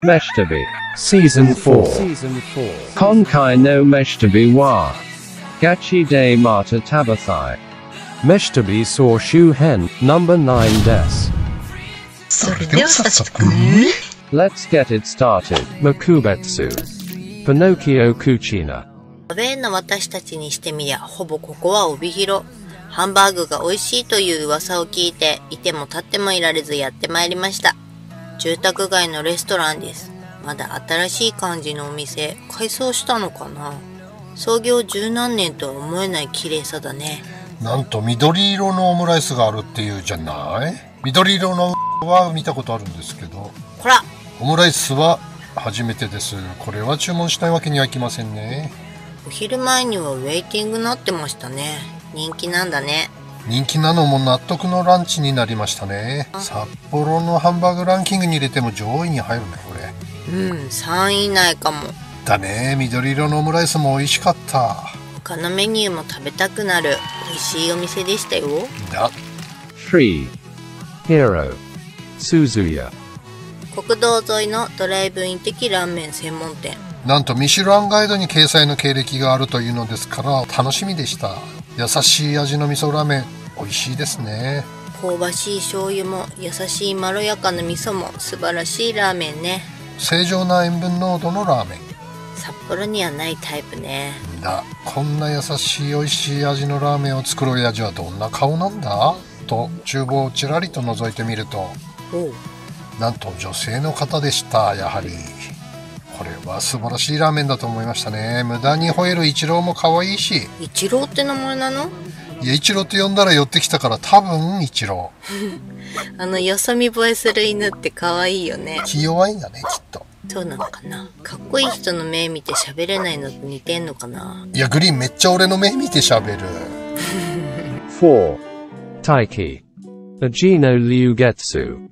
Meshtabi. Season 4. Konkai no Meshtabi wa. Gachi de Mata Tabathai. Meshtabi saw Shu Hen, number 9 des. それでは早速、Let's get it started. Makubetsu. Pinocchio Cucina. 食べんの私たちにしてみりゃ、ほぼここは帯広。ハンバーグが美味しいという噂を聞いて、いても立ってもいられずやってまいりました。住宅街のレストランです。まだ新しい感じのお店、改装したのかな。創業十何年とは思えない綺麗さだね。なんと緑色のオムライスがあるっていうじゃない。緑色のは見たことあるんですけど、こらオムライスは初めてです。これは注文しないわけにはいきませんね。お昼前にはウェイティングなってましたね。人気なんだね。人気なのも納得のランチになりましたね。札幌のハンバーグランキングに入れても上位に入るねこれ。3位以内かも。だね。緑色のオムライスも美味しかった。他のメニューも食べたくなる美味しいお店でしたよ。だ。 3. Hero. Suzuya. 国道沿いのドライブイン的ラーメン専門店。なんとミシュランガイドに掲載の経歴があるというのですから楽しみでした。優しい味の味噌ラーメン美味しいですね。香ばしい醤油も優しいまろやかな味噌も素晴らしいラーメンね。正常な塩分濃度のラーメン札幌にはないタイプね。だ。こんな優しい美味しい味のラーメンを作る親父はどんな顔なんだと厨房をちらりと覗いてみると、なんと女性の方でした。やはりこれは素晴らしいラーメンだと思いましたね。無駄に吠えるイチローも可愛いし。イチローって名前なの？いやイチローって呼んだら寄ってきたから多分イチローよそ見映えする犬って可愛いよね。気弱いんだねきっと。そうなのかな。かっこいい人の目見て喋れないのと似てんのかな。いやグリーンめっちゃ俺の目見て喋る。4. Taiki. Ajino Ryugetsu.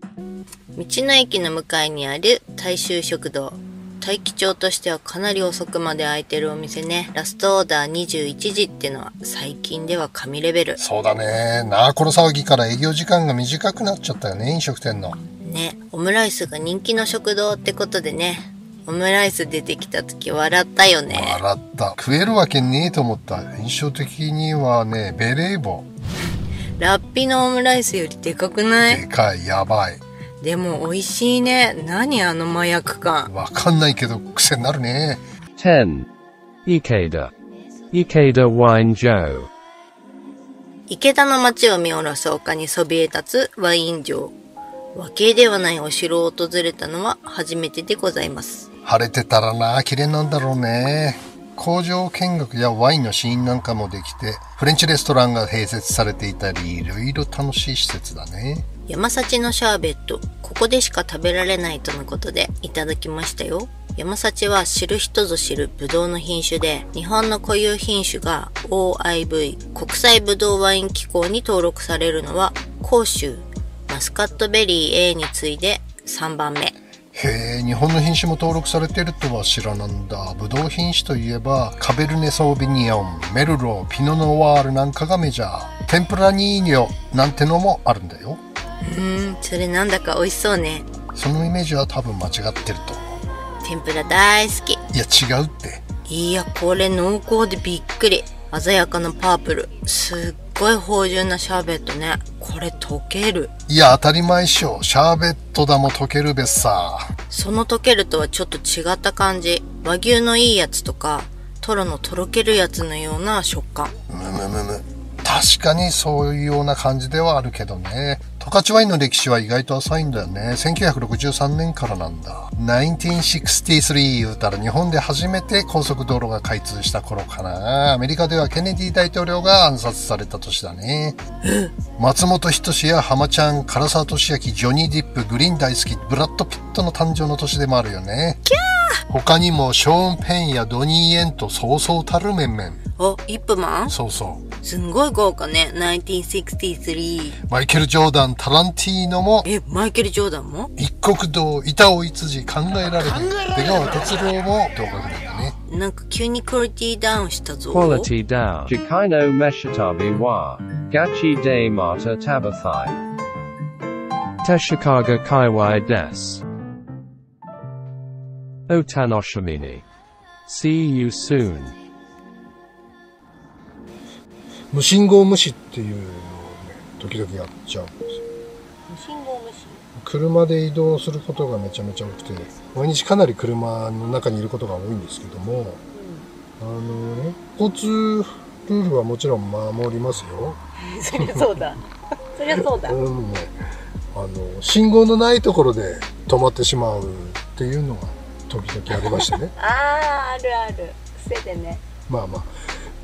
道の駅の向かいにある大衆食堂。大気町としてはかなり遅くまで開いてるお店ね。ラストオーダー21時ってのは最近では神レベル。そうだね。なあこの騒ぎから営業時間が短くなっちゃったよね飲食店の。ね、オムライスが人気の食堂ってことでね。オムライス出てきた時笑ったよね。笑った。食えるわけねえと思った。印象的にはねベレー帽。ラッピのオムライスよりでかくない？でかい。やばい。でも美味しいね。何あの麻薬感。わかんないけど癖になるね。 10. Ikeda. Ikeda Wine Joe. 池田の街を見下ろす丘にそびえ立つワイン城。和系ではないお城を訪れたのは初めてでございます。晴れてたらな綺麗なんだろうね。工場見学やワインの試飲なんかもできて、フレンチレストランが併設されていたり、いろいろ楽しい施設だね。山幸のシャーベット、ここでしか食べられないとのことでいただきましたよ。山幸は知る人ぞ知るブドウの品種で、日本の固有品種が OIV 国際ブドウワイン機構に登録されるのは甲州、マスカットベリー A に次いで3番目。へえ、日本の品種も登録されてるとは知らなんだ。ブドウ品種といえばカベルネソービニオン、メルロー、ピノノワールなんかがメジャー。テンプラニーニョなんてのもあるんだよ。それなんだか美味しそうね。そのイメージは多分間違ってると思う。天ぷら大好き。いや違うって。いやこれ濃厚でびっくり。鮮やかなパープル、すっごい芳醇なシャーベットね。これ溶ける。いや当たり前っしょ。シャーベットだも溶けるべっさ。その溶けるとはちょっと違った感じ。和牛のいいやつとかトロのとろけるやつのような食感。確かにそういうような感じではあるけどね。十勝ワインの歴史は意外と浅いんだよね。1963年からなんだ。1963言うたら日本で初めて高速道路が開通した頃かな。アメリカではケネディ大統領が暗殺された年だね。松本人志や浜ちゃん、唐沢寿明、ジョニー・ディップ、グリーン大好き、ブラッド・ピットの誕生の年でもあるよね。他にもショーン・ペンやドニー・エンとそうそうたる面々。お、イップマン？そうそう。すんごい豪華ね。1963。マイケル・ジョーダン、タランティーノも。マイケル・ジョーダンも？一国道、板尾一次、考えられへん。出川哲朗も同学年だね。なんか急にクオリティダウンしたぞ。Quality down. Jikai no Meshitabi wa. Gachi de Mata Tabathai. Teshikaga Kaiwai des. Otanoshimini. See you soon. 無信号無視っていうのをね、時々やっちゃうんですよ。無信号無視。車で移動することがめちゃめちゃ多くて、毎日かなり車の中にいることが多いんですけども、交通ルールはもちろん守りますよ。そりゃそうだ。そりゃそうだ。信号のないところで止まってしまうっていうのが時々ありましてね。あるある。癖でね。まあまあ、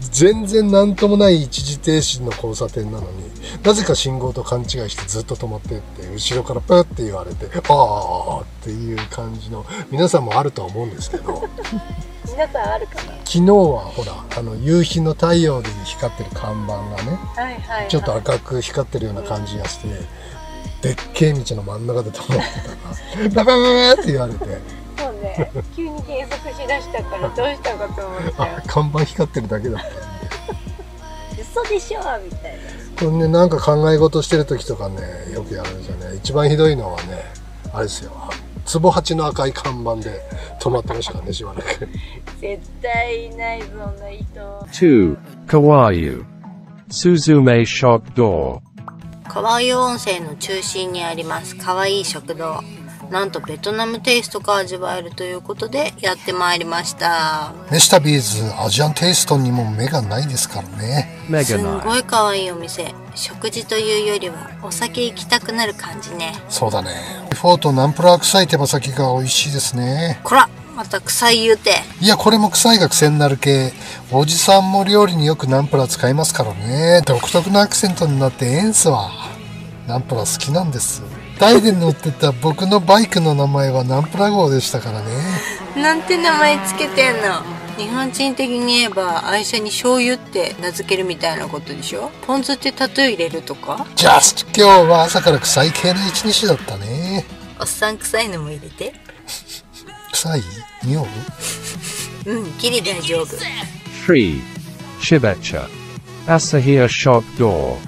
全然なんともない一時停止の交差点なのに、なぜか信号と勘違いしてずっと止まってって、後ろからプーって言われて、ああっていう感じの、皆さんもあるとは思うんですけど、皆さんあるかな。昨日はほら、夕日の太陽で光ってる看板がね、はいはいはい、ちょっと赤く光ってるような感じがして、でっけえ道の真ん中で止まってたら、ババババって言われて、そうね、急に減速しだしたからどうしたかと思ったよ。看板光ってるだけだったんで。嘘でしょみたいな。これね、なんか考え事してる時とかね、よくやるんですよね。一番ひどいのはね、あれですよ。つぼ八の赤い看板で止まってましたからね、しばらく。絶対いないそんな人。2. Kawayu. Suzume Shock Door. 川湯温泉の中心にありますかわいい食堂。なんとベトナムテイストが味わえるということでやってまいりました。メシタビーズアジアンテイストにも目がないですからね。すんごいかわいいお店。食事というよりはお酒行きたくなる感じね。そうだね。フォーとナンプラー臭い手羽先が美味しいですね。こらまた臭い言うて。いや、これも臭いが癖になる系。おじさんも料理によくナンプラー使いますからね。独特なアクセントになってええんすわ。ナンプラー好きなんです。タイで乗ってた僕のバイクの名前はナンプラ号でしたからね。なんて名前つけてんの。日本人的に言えば愛車に醤油って名付けるみたいなことでしょ。ポン酢ってタトゥー入れるとか。ジャスト今日は朝から臭い系の一日だったね。おっさん臭いのも入れて。臭い？匂う？ギリ大丈夫。3. Shibecha. Asahia Shock Door.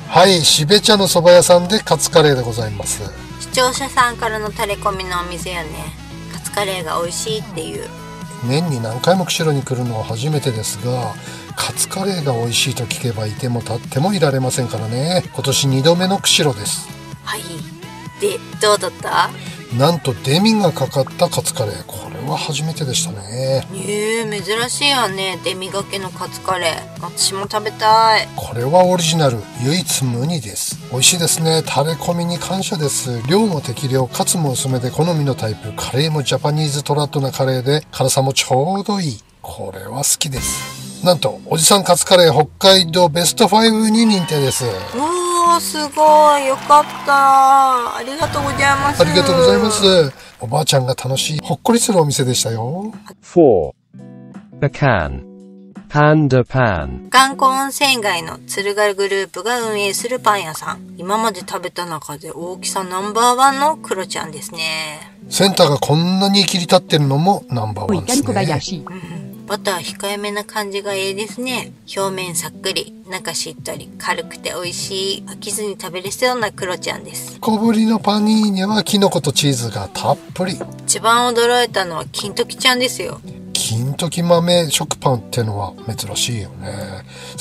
はい、しべ茶の蕎麦屋さんでカツカレーでございます。視聴者さんからのタレコミのお店よね。カツカレーが美味しいっていう。年に何回も釧路に来るのは初めてですが、カツカレーが美味しいと聞けばいても立ってもいられませんからね。今年2度目の釧路です。はい。で、どうだった？なんとデミがかかったカツカレー、これは初めてでしたね。珍しいよね、デミがけのカツカレー。私も食べたい。これはオリジナル、唯一無二です。美味しいですね。タレコミに感謝です。量も適量、カツも薄めで好みのタイプ。カレーもジャパニーズトラッドなカレーで辛さもちょうどいい。これは好きです。なんとおじさんカツカレー北海道ベスト5に認定です。おー、すごいよかった。ありがとうございます。ありがとうございます。おばあちゃんが楽しい、ほっこりするお店でしたよ。4. Bacan. Panda Pan. 観光温泉街の鶴ヶグループが運営するパン屋さん。今まで食べた中で大きさナンバーワンのクロちゃんですね。センターがこんなに切り立ってるのもナンバーワンですね。バター控えめな感じがいいですね。表面さっくり、中しっとり、軽くて美味しい、飽きずに食べれそうなクロちゃんです。小ぶりのパニーニャはキノコとチーズがたっぷり。一番驚いたのは金時ちゃんですよ。金時豆食パンってのは珍しいよね。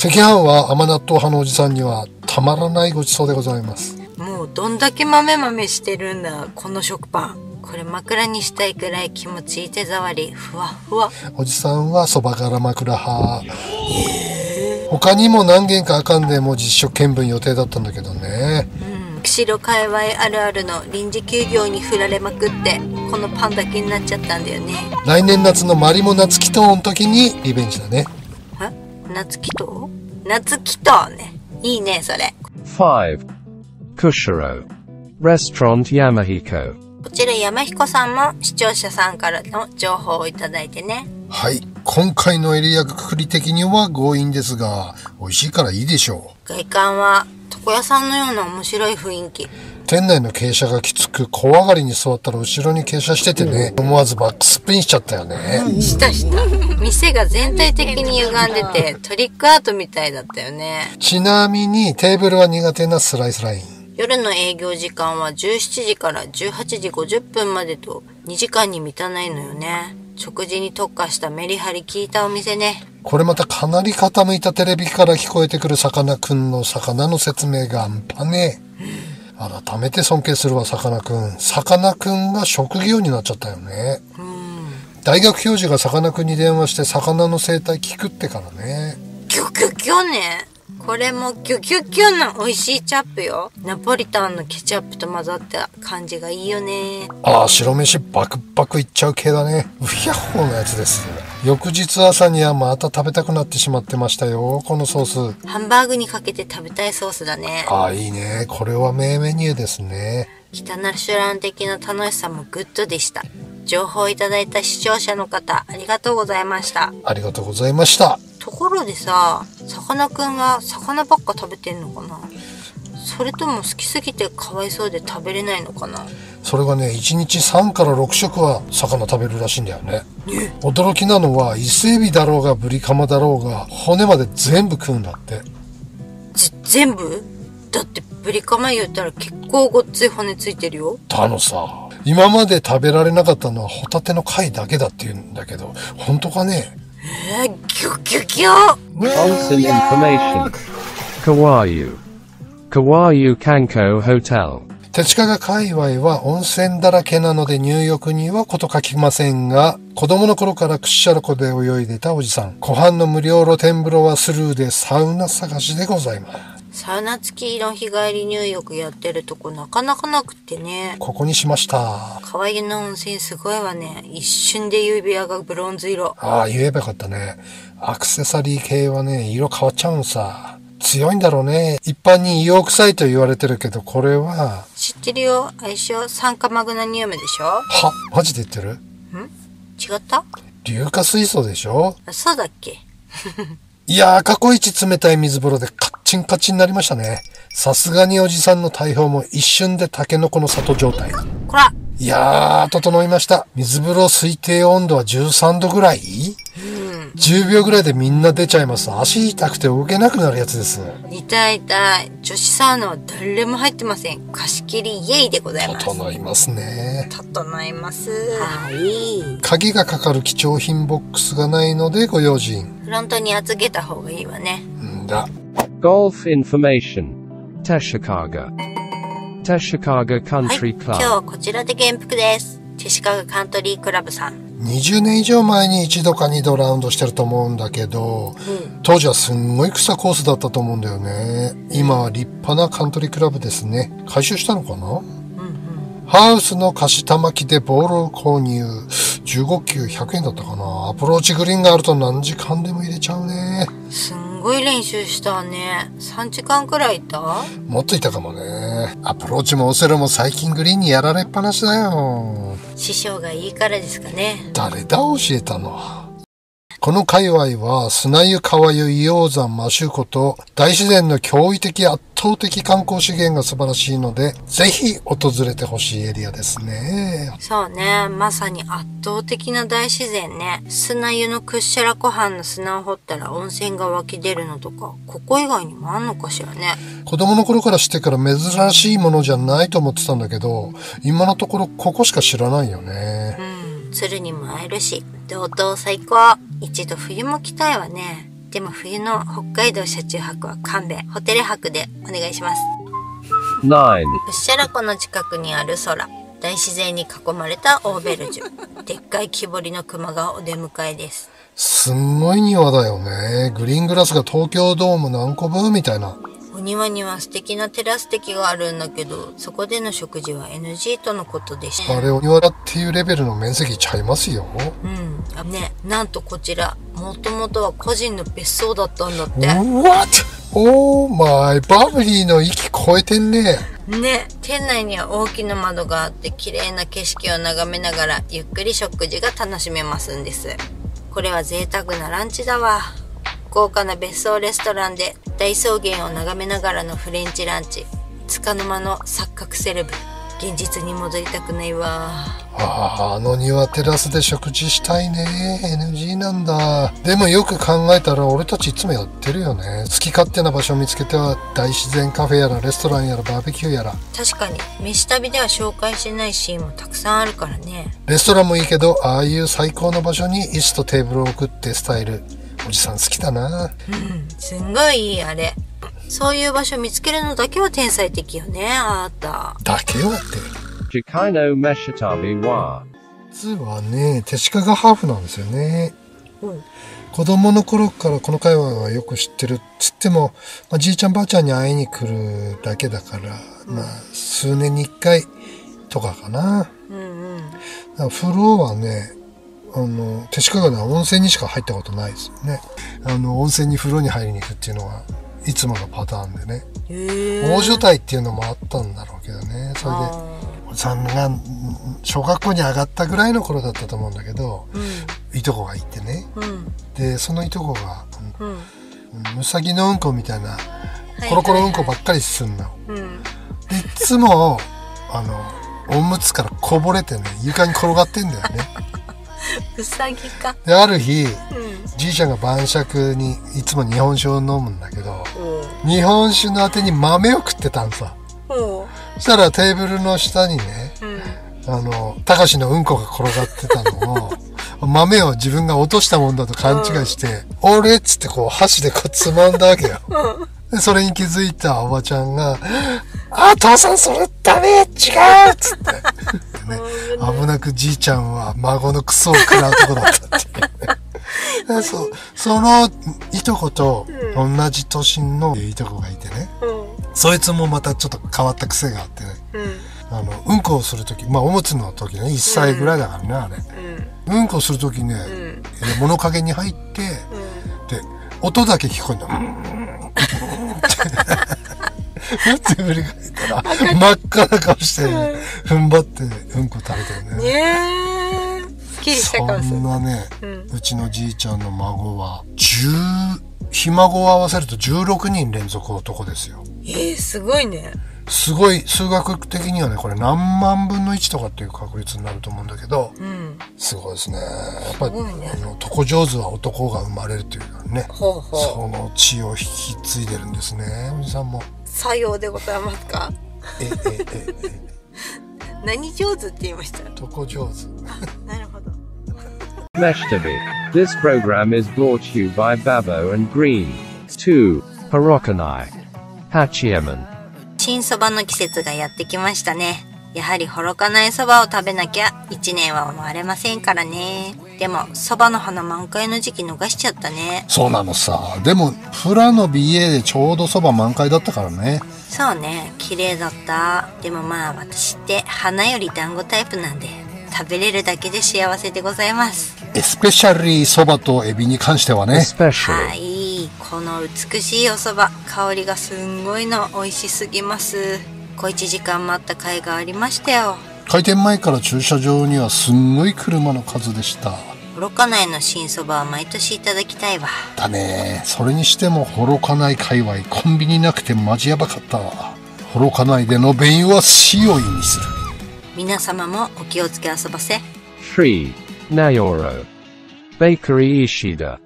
赤飯は甘納豆派のおじさんにはたまらないごちそうでございます。もうどんだけ豆してるんだ、この食パン。これ枕にしたいくらい気持ちいい手触り、ふわふわ。おじさんはそば柄枕派。他にも何軒かあかんでも実食見分予定だったんだけどね。釧路界隈あるあるの臨時休業に振られまくってこのパンだけになっちゃったんだよね。来年夏のマリモ夏祈祷の時にリベンジだね。夏祈祷？夏祈祷ね。いいねそれ。5. Kushiro. Restaurant Yamahiko. こちら山彦さんも視聴者さんからの情報をいただいてね。はい、今回のエリアくくり的には強引ですが美味しいからいいでしょう。外観は床屋さんのような面白い雰囲気。店内の傾斜がきつく小上がりに座ったら後ろに傾斜しててね、思わずバックスピンしちゃったよね。した店が全体的に歪んでてトリックアートみたいだったよね。ちなみにテーブルは苦手なスライスライン。夜の営業時間は17時から18時50分までと2時間に満たないのよね。食事に特化したメリハリ効いたお店ね。これまたかなり傾いたテレビから聞こえてくるさかなクンの魚の説明が半端ねえ。改めて尊敬するわ、さかなクン。さかなクンが職業になっちゃったよね。大学教授がさかなクンに電話して魚の生態聞くってからね。ギュギュギュね。これもギュギュギュの美味しいチャップよ。ナポリタンのケチャップと混ざった感じがいいよね。ああ、白飯バクバクいっちゃう系だね。うひゃっほーのやつです。翌日朝にはまた食べたくなってしまってましたよ、このソース。ハンバーグにかけて食べたいソースだね。ああ、いいね。これは名メニューですね。北ナシュラン的な楽しさもグッドでした。情報をいただいた視聴者の方、ありがとうございました。ありがとうございました。ところでさ、さかなクンは魚ばっか食べてんのかな？それとも好きすぎてかわいそうで食べれないのかな？それがね、1日3から6食は魚食べるらしいんだよね。驚きなのは、伊勢海老だろうがブリカマだろうが骨まで全部食うんだって。全部？だってブリカマ言ったら結構ごっつい骨ついてるよ。さ、今まで食べられなかったのはホタテの貝だけだって言うんだけど、本当かね？ギュギュギュ。 Onsen information. Kawaii Kanko Hotel。手近が界隈は温泉だらけなので入浴にはこと書きませんが、子供の頃から屈斜路湖で泳いでたおじさん。湖畔の無料露天風呂はスルーでサウナ探しでございます。サウナ付きの日帰り入浴やってるとこなかなかなくてね。ここにしました。川湯の温泉すごいわね。一瞬で指輪がブロンズ色。ああ、言えばよかったね。アクセサリー系はね、色変わっちゃうんさ。強いんだろうね。一般に硫黄臭いと言われてるけど、これは。知ってるよ。相性酸化マグナニウムでしょ。は、マジで言ってる？違った？硫化水素でしょ。そうだっけ？いやー、過去一冷たい水風呂でカッチンカチンになりましたね。さすがにおじさんの大砲も一瞬でタケノコの里状態。こら！いやー、整いました。水風呂推定温度は13度ぐらい？10秒ぐらいでみんな出ちゃいます。足痛くて動けなくなるやつです。痛い。女子サウナは誰も入ってません。貸し切りイエイでございます。整いますね。整います。はい。鍵がかかる貴重品ボックスがないのでご用心。フロントに預けた方がいいわね。んだ。Golf information. Teshikaga Country Club。はい、今日はこちらで元服です。テシカガカントリークラブさん。20年以上前に1度か2度ラウンドしてると思うんだけど、当時はすんごい草コースだったと思うんだよね。今は立派なカントリークラブですね。改修したのかな？ハウスの貸し玉木でボールを購入。15球100円だったかな。アプローチグリーンがあると何時間でも入れちゃうね。すんごい練習したわね。3時間くらいいた？もっといたかもね。アプローチもオセロも最近グリーンにやられっぱなしだよ。師匠がいいからですかね。誰だ教えたの。この界隈は砂湯、川湯、硫黄山、摩周湖と大自然の驚異的圧倒的観光資源が素晴らしいので、ぜひ訪れてほしいエリアですね。そうね。まさに圧倒的な大自然ね。砂湯の屈斜路湖畔の砂を掘ったら温泉が湧き出るのとか、ここ以外にもあんのかしらね。子供の頃から知ってから珍しいものじゃないと思ってたんだけど、今のところここしか知らないよね。鶴にも会えるし、道東最高。一度冬も来たいわね。でも冬の北海道車中泊は勘弁。ホテル泊でお願いします。9. 屈斜路湖の近くにある空。大自然に囲まれたオーベルジュ。でっかい木彫りの熊がお出迎えです。すんごい庭だよね。グリーングラスが東京ドーム何個分みたいな。お庭には素敵なテラス席があるんだけど、そこでの食事は NG とのことでした。あれお庭だっていうレベルの面積ちゃいますよ。ね、なんとこちら、もともとは個人の別荘だったんだって。What? オーマイ、バブリーの域超えてんね。ね、店内には大きな窓があって綺麗な景色を眺めながらゆっくり食事が楽しめますんです。これは贅沢なランチだわ。豪華な別荘レストランで大草原を眺めながらのフレンチランチ。束の間の錯覚セレブ。現実に戻りたくないわ。あの庭テラスで食事したいね。NG なんだ。でもよく考えたら俺たちいつもやってるよね。好き勝手な場所を見つけては大自然カフェやらレストランやらバーベキューやら。確かに飯旅では紹介してないシーンもたくさんあるからね。レストランもいいけど、ああいう最高の場所に椅子とテーブルを置くってスタイル、おじさん好きだな。すんごいいいあれ。そういう場所見つけるのだけは天才的よね、あーた。だけはって。Chikaino Meshitabi wa. 実はね、手鹿がハーフなんですよね。うん。子供の頃からこの界隈はよく知ってるっつっても、じいちゃんばあちゃんに会いに来るだけだから、数年に一回とかかな。だから風呂はね、手鹿がね、温泉にしか入ったことないですよね。温泉に風呂に入りに行くっていうのはいつものパターンでね。大所帯っていうのもあったんだろうけどね。それで、おじさんが小学校に上がったぐらいの頃だったと思うんだけど、いとこがいてね。で、そのいとこが、うさぎのうんこみたいな、コロコロうんこばっかりすんの。で、いつも、おむつからこぼれてね、床に転がってんだよね。うさぎか。で、ある日、じいちゃんが晩酌にいつも日本酒を飲むんだけど、日本酒のあてに豆を食ってたんさ。そしたらテーブルの下にね、たかしのうんこが転がってたのを、豆を自分が落としたもんだと勘違いして、俺っつってこう箸でこうつまんだわけよ。で、それに気づいたおばちゃんが、父さんそれダメ違うっつって。ね、危なくじいちゃんは孫のクソを食らうとこだったっていうね。そのいとこと同じ年のいとこがいてね、そいつもまたちょっと変わった癖があってね、うんこをするとき、おむつのときね、1歳ぐらいだからね、あれ。うんこするときね、物陰に入って、で、音だけ聞こえるの。って振り返ったら、真っ赤な顔して、踏ん張ってうんこ食べてるね。すっきりした顔する。そんなね、うちのじいちゃんの孫は、ひ孫を合わせると16人連続男ですよ。すごいね。すごい、数学的にはね、これ何万分の1とかっていう確率になると思うんだけど、すごいですね。やっぱり、床上手は男が生まれるというかね、その血を引き継いでるんですね、おじさんも。さようでございますか。何上手って言いました？床上手。なるほど。Meshtabi. This program is brought to you by Babo and Green. 2. Parokanai. Hachieman. 新そばの季節がやってきましたね。やはりほろかないそばを食べなきゃ一年は終われませんからね。でもそばの花満開の時期逃しちゃったね。そうなのさ。でも富良野 BA でちょうどそば満開だったからね。そうね、綺麗だった。でも私って花より団子タイプなんで、食べれるだけで幸せでございます。エスペシャリーそばとエビに関してはね。はい、この美しいおそば、香りがすんごいの美味しすぎます。小1時間待った甲斐がありましたよ。開店前から駐車場にはすんごい車の数でした。幌加内の新そばは毎年いただきたいわ。だね。それにしても幌加内界隈コンビニなくてマジやばかったわ。幌加内での便は死を意味する。皆様もお気をつけ遊ばせ。 3. Nayoro. Bakery Ishida.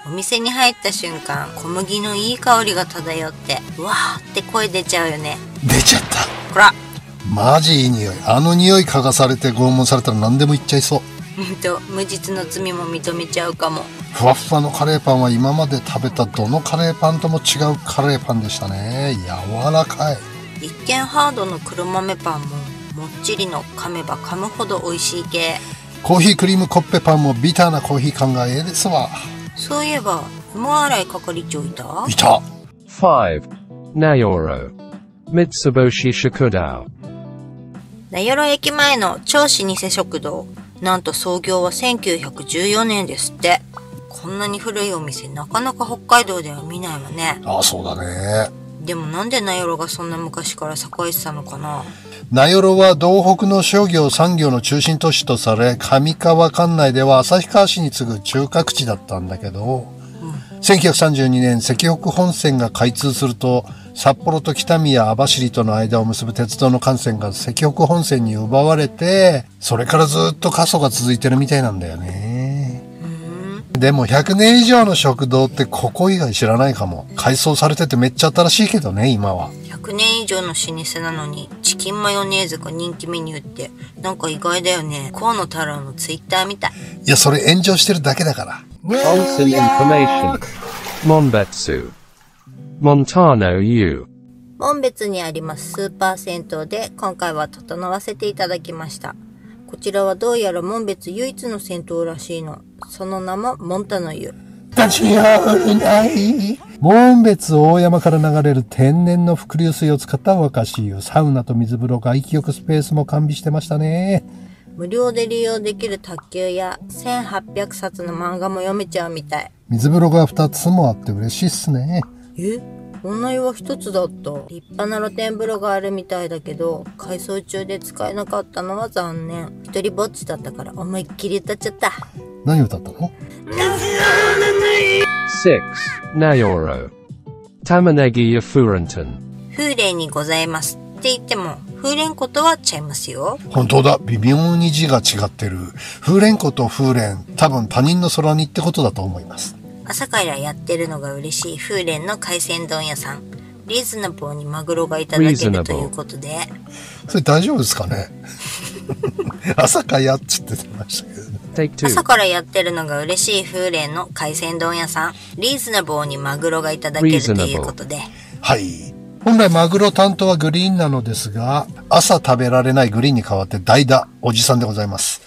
お店に入った瞬間、小麦のいい香りが漂って、うわーって声出ちゃうよね。出ちゃった。ほら。マジいい匂い。あの匂い嗅がされて拷問されたら何でも言っちゃいそう。無実の罪も認めちゃうかも。ふわっふわのカレーパンは今まで食べたどのカレーパンとも違うカレーパンでしたね。柔らかい。一見ハードの黒豆パンももっちりの噛めば噛むほど美味しい系。コーヒークリームコッペパンもビターなコーヒー感がええですわ。そういえば芋洗い係長いた？いた。 5. Nayoro. Mitsuboshi Shakudao. 名寄駅前の超老舗食堂、なんと創業は1914年ですって。こんなに古いお店なかなか北海道では見ないわね。ああ、そうだね。でもなんで名寄がそんな昔から栄えてたのかな。名寄は道北の商業産業の中心都市とされ、上川管内では旭川市に次ぐ中核地だったんだけど、1932年石北本線が開通すると札幌と北宮、網走との間を結ぶ鉄道の幹線が石北本線に奪われて、それからずっと過疎が続いてるみたいなんだよね。でも100年以上の食堂ってここ以外知らないかも。改装されててめっちゃ新しいけどね、今は。100年以上の老舗なのにチキンマヨネーズが人気メニューってなんか意外だよね。河野太郎のツイッターみたい。いや、それ炎上してるだけだから。Onsen information. Monbetsu. Montano U. 紋別にありますスーパー銭湯で今回は整わせていただきました。こちらはどうやら紋別唯一の銭湯らしいの。その名もモンタの湯。紋別大山から流れる天然の伏流水を使った沸かし湯、サウナと水風呂、外気浴スペースも完備してましたね。無料で利用できる卓球や1800冊の漫画も読めちゃうみたい。水風呂が2つもあって嬉しいっすね。女湯は1つだった。立派な露天風呂があるみたいだけど、改装中で使えなかったのは残念。一人ぼっちだったから思いっきり歌っちゃった。何歌ったの？ 6. Nayoro. Tamanegi Yafurantan. 風鈴にございますって言っても風蓮湖とはちゃいますよ。本当だ、微妙に字が違ってる。風蓮湖と風蓮、多分他人の空にってことだと思います。朝からやってるのが嬉しい風蓮の海鮮丼屋さん。リーズナブルにマグロがいただけるということで。それ大丈夫ですかね？朝からやっつってましたけどね。朝からやってるのが嬉しい風蓮の海鮮丼屋さん。リーズナブルにマグロがいただけるということで。はい。本来マグロ担当はグリーンなのですが、朝食べられないグリーンに代わって代打、おじさんでございます。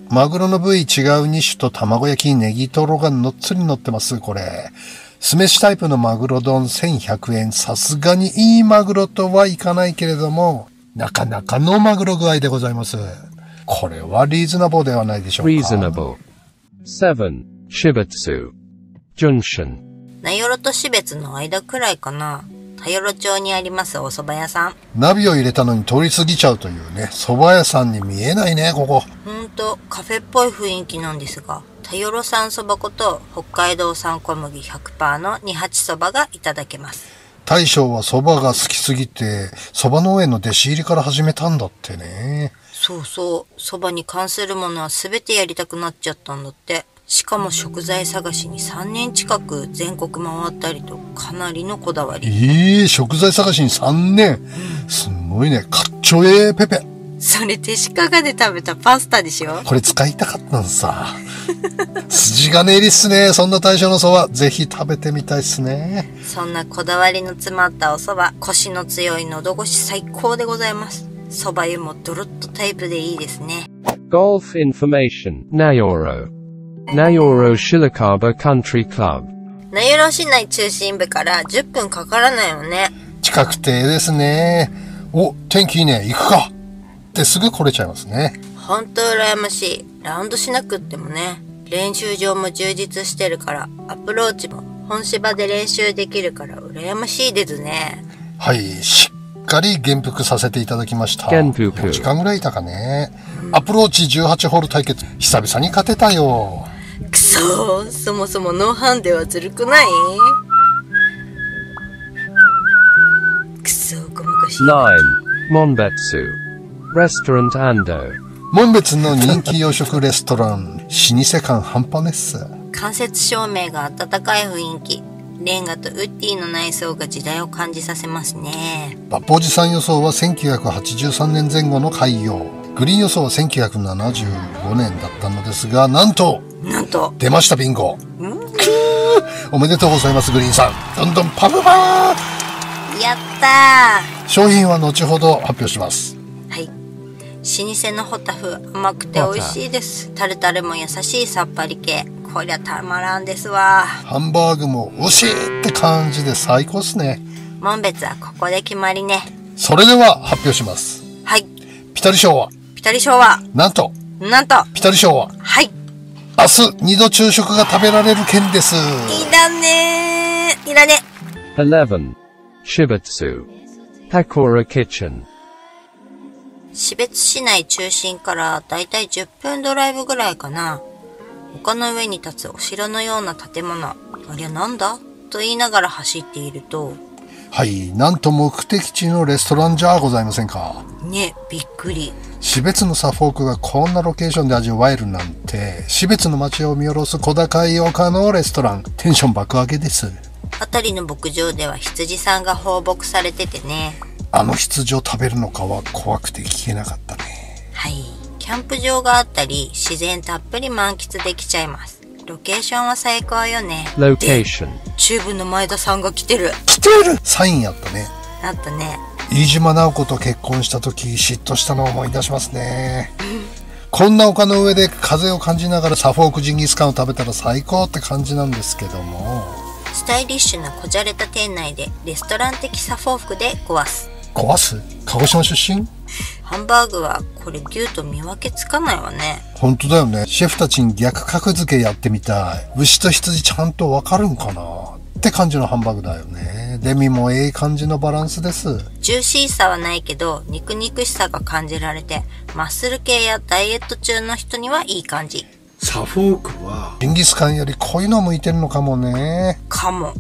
マグロの部位違う2種と卵焼き、ネギトロがのっつり乗ってます、これ。酢飯タイプのマグロ丼1100円。さすがにいいマグロとはいかないけれども、なかなかのマグロ具合でございます。これはリーズナブルではないでしょうか。Reasonable. 7. Shibutsu. Junction. 名寄と標別の間くらいかな。名寄町にありますお蕎麦屋さん。ナビを入れたのに通り過ぎちゃうというね、蕎麦屋さんに見えないね、ここ。ほんとカフェっぽい雰囲気なんですが、名寄産そば粉と北海道産小麦 100% の二八そばがいただけます。大将は蕎麦が好きすぎて、蕎麦農園の弟子入りから始めたんだってね。そうそう、蕎麦に関するものは全てやりたくなっちゃったんだって。しかも食材探しに3年近く全国回ったりとかなりのこだわり。食材探しに3年、すごいね。かっちょええペペ。それ手鹿がで食べたパスタでしょ。これ使いたかったんさ。筋金入りっすね。そんな大将の蕎麦、ぜひ食べてみたいっすね。そんなこだわりの詰まったお蕎麦、コシの強い喉越し最高でございます。蕎麦湯もドロッとタイプでいいですね。Golf information. Nayoro Shilakaba Country Club. 名寄市内中心部から10分かからないよね。近くてですね。お、天気いいね。行くかってすぐ来れちゃいますね。ほんと羨ましい。ラウンドしなくってもね。練習場も充実してるから、アプローチも本芝で練習できるから羨ましいですね。はい、しっかり元服させていただきました。元服。4時間ぐらいいたかね。アプローチ18ホール対決、久々に勝てたよ。くそー、そもそもノーハンデはずるくない？くそー、ごまかしい。9. Monbetsu. Restaurant Ando. 紋別の人気洋食レストラン、老舗感半端ねっす。間接照明が温かい雰囲気。レンガとウッディの内装が時代を感じさせますね。抜宝寺さん予想は1983年前後の開業。グリーン予想は1975年だったのですが、なんと出ましたビンゴ。おめでとうございます、グリーンさん。どんどんパブパー。やったー。商品は後ほど発表します。はい。老舗のホタフ、甘くて美味しいです。タルタルも優しいさっぱり系。こりゃたまらんですわ。ハンバーグもおしいって感じで最高っすね。紋別はここで決まりね。それでは発表します。はい。ピタリ賞はなんとピタリ賞ははい。明日2度昼食が食べられる件です。いらねー。いらね。11. Shibutsu. Hakora Kitchen. 標別市内中心からだいたい10分ドライブぐらいかな。丘の上に立つお城のような建物。ありゃなんだと言いながら走っていると、はい、なんと目的地のレストランじゃございませんか。ね、びっくり。標津のサフォークがこんなロケーションで味わえるなんて、標津の街を見下ろす小高い丘のレストラン、テンション爆上げです。辺りの牧場では羊さんが放牧されててね。あの羊を食べるのかは怖くて聞けなかったね。はい。キャンプ場があったり、自然たっぷり満喫できちゃいます。ロケーションは最高よね。Location. チューブの前田さんが来てる。来てるサインやったね。あったね。飯島直子と結婚した時嫉妬したのを思い出しますね。こんな丘の上で風を感じながらサフォークジンギスカンを食べたら最高って感じなんですけども。スタイリッシュなこじゃれた店内でレストラン的サフォークで壊す。壊す？鹿児島出身？ハンバーグはこれ牛と見分けつかないわね。本当だよね。シェフたちに逆格付けやってみたい。牛と羊ちゃんとわかるんかなって感じのハンバーグだよね。デミもええ感じのバランスです。ジューシーさはないけど肉々しさが感じられて、マッスル系やダイエット中の人にはいい感じ。サフォークはジンギスカンより濃いの向いてるのかもね。かも。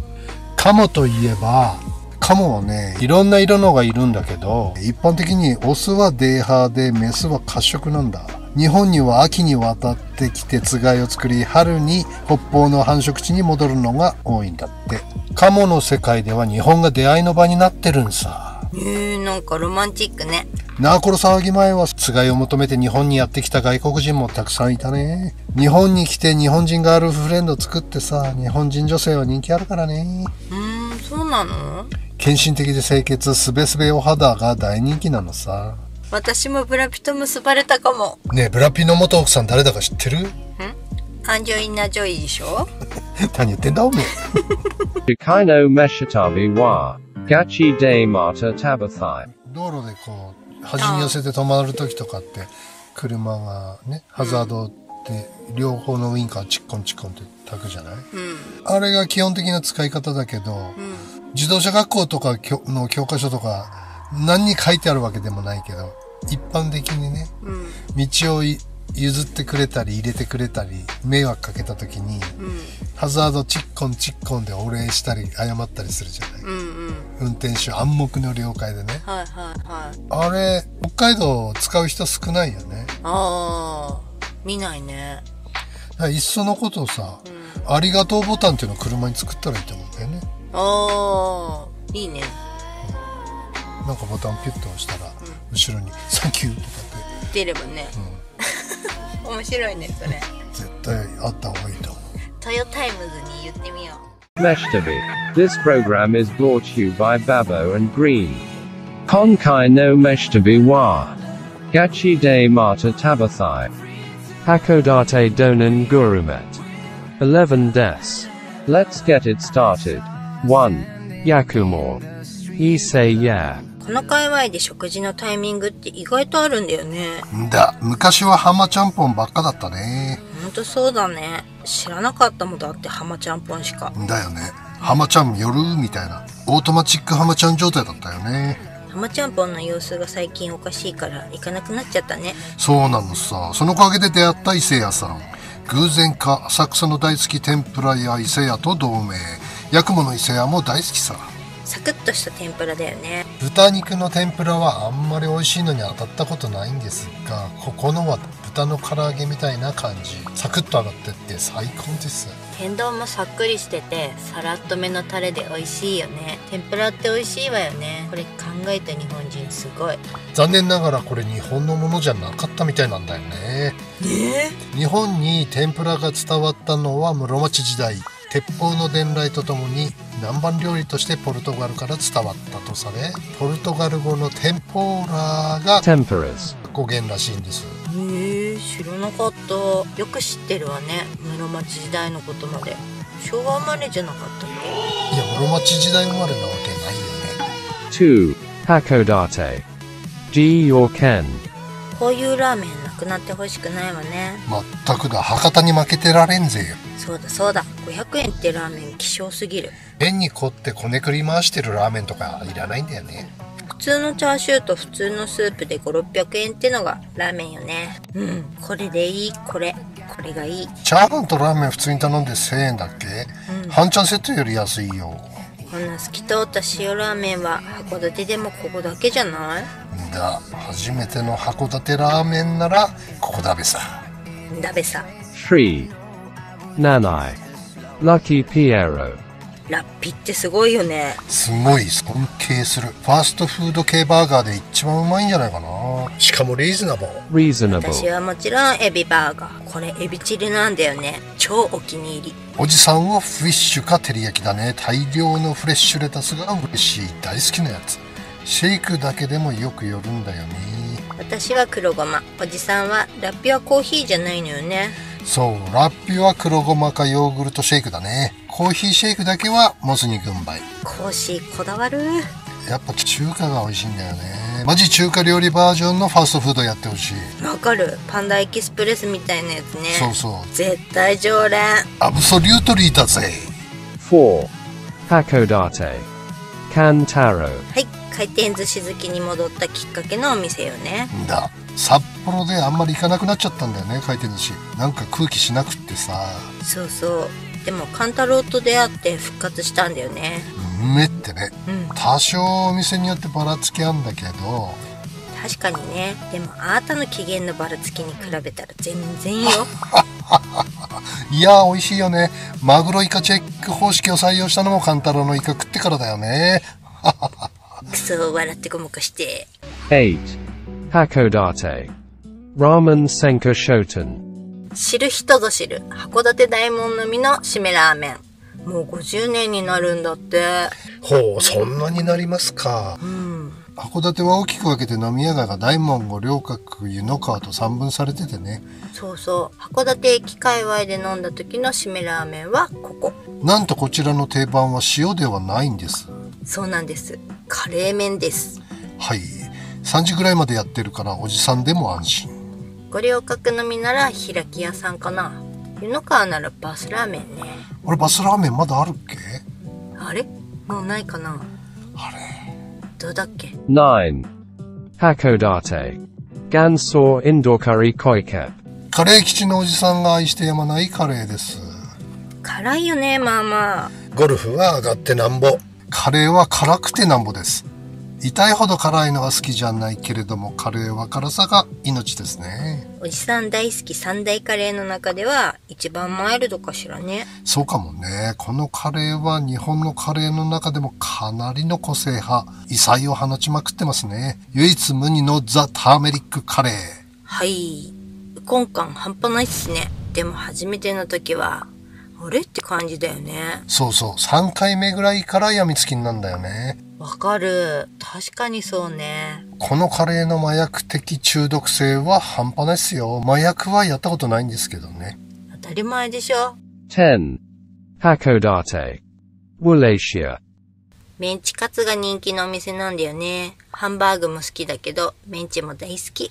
カモといえば、カモはね、いろんな色のがいるんだけど、一般的にオスはデーハーでメスは褐色なんだ。日本には秋に渡ってきてつがいを作り、春に北方の繁殖地に戻るのが多いんだって。カモの世界では日本が出会いの場になってるんさ。なんかロマンチックね。ナーコロ騒ぎ前はつがいを求めて日本にやってきた外国人もたくさんいたね。日本に来て日本人ガールフレンド作ってさ、日本人女性は人気あるからね。そうなの？献身的で清潔、すべすべお肌が大人気なのさ。私もブラピと結ばれたかも。ねえ、ブラピの元奥さん誰だか知ってる？アンジョリーナ・ジョイでしょ？何言ってんだおめえ。Chikaino Meshitabi wa Gachi de Mata Tabathai。道路でこう、端に寄せて止まるときとかって、車がね、ハザードで両方のウインカーチッコンチッコンって炊くじゃない？あれが基本的な使い方だけど、自動車学校とかの教科書とか何に書いてあるわけでもないけど、一般的にね、道を譲ってくれたり入れてくれたり迷惑かけた時に、ハザードチッコンチッコンでお礼したり謝ったりするじゃない。運転手暗黙の了解でね。あれ北海道使う人少ないよね。見ないね。いっそのことをさ、ありがとうボタンっていうのを車に作ったらいいと思うんだよね。いいね。なんかボタンピュッと押したら、後ろにサンキューとかって出ればね。面白いね、それ。絶対あった方がいいと思う。トヨタイムズに言ってみよう。Meshtabi. This program is brought to you by Babo and Green. Konkai no Meshtabi wa Gachi de Mata Tabathai. Hakodate Donan Gurumet. 11 des. Let's get it started. 1. Yakumor. Issei ya. この界隈で食事のタイミングって意外とあるんだよね。昔は浜ちゃんぽんばっかだったね。ほんとそうだね。知らなかったもんだって浜ちゃんぽんしか。だよね。浜ちゃん夜みたいなオートマチック浜ちゃん状態だったよね。浜ちゃんぽんの様子が最近おかしいから行かなくなっちゃったね。そうなのさ。そのおかげで出会った伊勢屋さん。偶然か浅草の大好き天ぷら屋伊勢屋と同盟。八雲の伊勢屋も大好きさ。サクッとした天ぷらだよね。豚肉の天ぷらはあんまり美味しいのに当たったことないんですが、ここのは豚の唐揚げみたいな感じ。サクッと揚がってって最高です。天丼もさっくりしててさらっとめのタレで美味しいよね。天ぷらって美味しいわよね。これ考えた日本人すごい。残念ながらこれ日本のものじゃなかったみたいなんだよね。日本に天ぷらが伝わったのは室町時代。鉄砲の伝来とともに南蛮料理としてポルトガルから伝わったとされ、ポルトガル語のテンポーラーが Temperas 語源らしいんです。知らなかった。よく知ってるわね。室町時代のことまで。昭和生まれじゃなかったっけ？いや、室町時代生まれなわけないよね。 2. Hakodate. G or Ken. こういうラーメンなくなってほしくないわね。まったくだ。博多に負けてられんぜよ。そうだそうだ。500円ってラーメン希少すぎる。麺に凝ってこねくり回してるラーメンとかいらないんだよね。普通のチャーシューと普通のスープで5、600円ってのがラーメンよね。これでいい。これがいい。チャーハンとラーメン普通に頼んで1000円だっけ？半チャンセットより安いよ。こんな透き通った塩ラーメンは函館でもここだけじゃない？初めての函館ラーメンならここだべさ。だべさ。 3. Nanai. Lucky Piero. ラッピってすごいよね。すごい尊敬する。ファーストフード系バーガーで一番うまいんじゃないかな。しかもリーズナブル。Reasonable. 私はもちろんエビバーガー。これエビチリなんだよね。超お気に入り。おじさんはフィッシュか照り焼きだね。大量のフレッシュレタスが嬉しい。大好きなやつ。シェイクだけでもよく寄るんだよね。私は黒ごま。おじさんはラッピはコーヒーじゃないのよね。そう、ラッピは黒ごまかヨーグルトシェイクだね。コーヒーシェイクだけはモスに軍配。コーヒーこだわる。やっぱ中華が美味しいんだよね。マジ中華料理バージョンのファーストフードやってほしい。わかる。パンダエキスプレスみたいなやつね。そうそう。絶対常連。アブソリュートリーだぜ。 4. Hakodate. Kantaro. はい、回転寿司好きに戻ったきっかけのお店よね。札幌であんまり行かなくなっちゃったんだよね、回転寿司。なんか空気しなくってさ。そうそう。でもカンタロウと出会って復活したんだよね。めってね、多少お店によってばらつきあんだけど。確かにね。でもあなたの機嫌のばらつきに比べたら全然よ。いや美味しいよね。マグロイカチェック方式を採用したのもカンタロウのイカ食ってからだよね。くそ笑ってごまかして。 8. Hakodate. Ramen Senka Shoten. 知る人ぞ知る函館大門のみの締めラーメン。もう50年になるんだって。ほう、そんなになりますか。函館は大きく分けて飲み屋街が大門、五稜郭、湯の川と3分されててね。そうそう。函館駅界隈で飲んだ時の締めラーメンはここ。なんとこちらの定番は塩ではないんです。そうなんです。カレー麺です。はい。3時ぐらいまでやってるからおじさんでも安心。五稜郭のみなら開き屋さんかな。湯の川ならバスラーメンね。あれ、バスラーメンまだあるっけ？あれ？もうないかな。あれ、どうだっけ？ 9. Hakodate. Gansor Indoor Curry Koikep. カレー基地のおじさんが愛してやまないカレーです。辛いよね、まあまあ。ゴルフは上がってなんぼ。カレーは辛くてなんぼです。痛いほど辛いのは好きじゃないけれども、カレーは辛さが命ですね。おじさん大好き三大カレーの中では一番マイルドかしらね。そうかもね。このカレーは日本のカレーの中でもかなりの個性派。異彩を放ちまくってますね。唯一無二のザ・ターメリックカレー。はい。ウコン感半端ないっすね。でも初めての時は、あれって感じだよね。そうそう。3回目ぐらいから病みつきになるんだよね。わかる。確かにそうね。このカレーの麻薬的中毒性は半端ないっすよ。麻薬はやったことないんですけどね。当たり前でしょ。 10. Hakodate. Wallachia. メンチカツが人気のお店なんだよね。ハンバーグも好きだけど、メンチも大好き。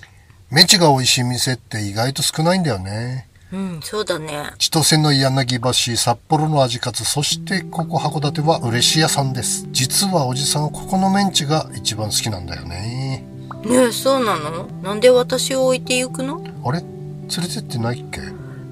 メンチが美味しい店って意外と少ないんだよね。うん、そうだね。千歳の柳橋、札幌の味カツ、そしてここ函館は嬉し屋さんです。実はおじさんここのメンチが一番好きなんだよね。ねえ、そうなの？なんで私を置いて行くの？あれ？連れてってないっけ？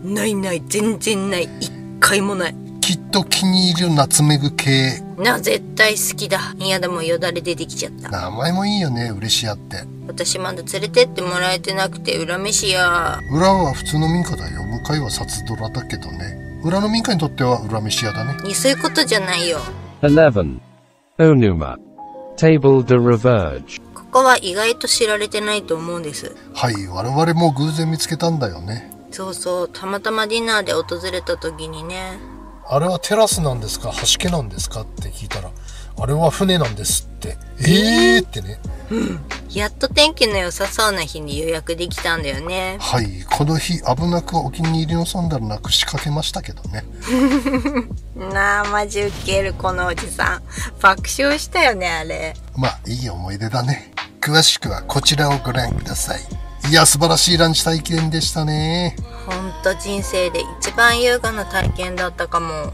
ないない、全然ない。一回もない。きっと気に入るナツメグ系。絶対好きだ。いやでもよだれ出てきちゃった。名前もいいよね、嬉し屋って。私まだ連れてってもらえてなくて、裏飯屋。裏は普通の民家だよ。向かいは札ドラだけどね。裏の民家にとっては裏飯屋だね。そういうことじゃないよ。 11. Onuma. Table de Reverge. ここは意外と知られてないと思うんです。はい、我々も偶然見つけたんだよね。そうそう、たまたまディナーで訪れた時にね。あれはテラスなんですか、橋家なんですかって聞いたら、あれは船なんですって。ってね。やっと天気の良さそうな日に予約できたんだよね。はい、この日危なくお気に入りのサンダルなくしかけましたけどね。なあ、マジウケるこのおじさん。爆笑したよね、あれ。まあいい思い出だね。詳しくはこちらをご覧ください。いや、素晴らしいランチ体験でしたね。ほんと人生で一番優雅な体験だったかも。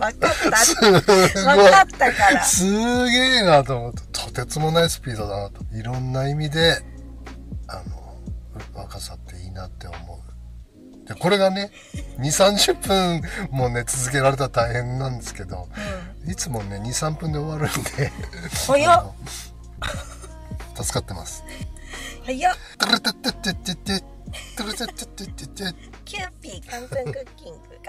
わかった。すごい。わかったから。すげえなと思って、とてつもないスピードだなと。いろんな意味で、若さっていいなって思う。で、これがね、2、30分もね、続けられたら大変なんですけど、いつもね、2、3分で終わるんで、早っ。助かってます。早っ。トゥルトゥトゥトゥトゥトゥトゥルトゥトゥトゥトゥキューピー簡単クッキング。